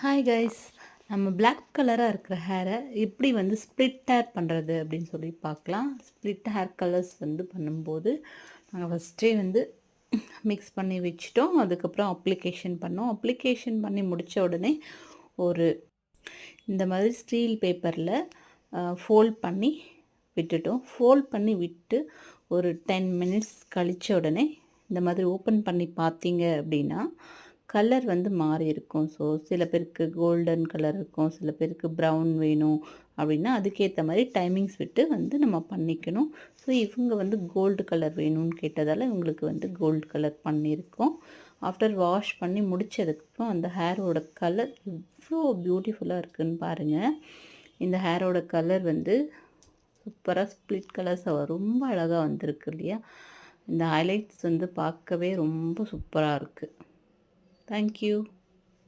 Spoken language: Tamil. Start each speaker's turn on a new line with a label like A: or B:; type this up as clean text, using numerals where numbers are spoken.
A: ஹாய் கைஸ், நம்ம பிளாக் கலராக இருக்கிற ஹேரை எப்படி வந்து ஸ்ப்ளிட் ஹேர் பண்ணுறது அப்படின்னு சொல்லி பார்க்கலாம். ஸ்ப்ளிட் ஹேர் கலர்ஸ் வந்து பண்ணும்போது நாங்கள் ஃபஸ்ட்டே வந்து மிக்ஸ் பண்ணி வச்சுட்டோம். அதுக்கப்புறம் அப்ளிகேஷன் பண்ணோம். அப்ளிகேஷன் பண்ணி முடித்த உடனே ஒரு இந்த மாதிரி ஸ்டீல் பேப்பரில் ஃபோல்ட் பண்ணி விட்டுட்டோம். ஃபோல்ட் பண்ணி விட்டு ஒரு 10 மினிட்ஸ் கழித்த உடனே இந்த மாதிரி ஓப்பன் பண்ணி பார்த்தீங்க அப்படின்னா கலர் வந்து மாறி இருக்கும். ஸோ சில பேருக்கு கோல்டன் கலர் இருக்கும், சில பேருக்கு ப்ரௌன் வேணும் அப்படின்னா அதுக்கேற்ற மாதிரி டைமிங்ஸ் விட்டு வந்து நம்ம பண்ணிக்கணும். ஸோ இவங்க வந்து கோல்டு கலர் வேணும்னு கேட்டதால் இவங்களுக்கு வந்து கோல்டு கலர் பண்ணியிருக்கோம். ஆஃப்டர் வாஷ் பண்ணி முடித்ததுக்கப்புறம் அந்த ஹேரோட கலர் எவ்வளோ பியூட்டிஃபுல்லாக இருக்குதுன்னு பாருங்கள். இந்த ஹேரோட கலர் வந்து சூப்பராக ஸ்ப்ளிட் கலர்ஸ் ரொம்ப அழகாக வந்திருக்கு இல்லையா? இந்த ஹைலைட்ஸ் வந்து பார்க்கவே ரொம்ப சூப்பராக இருக்குது. Thank you.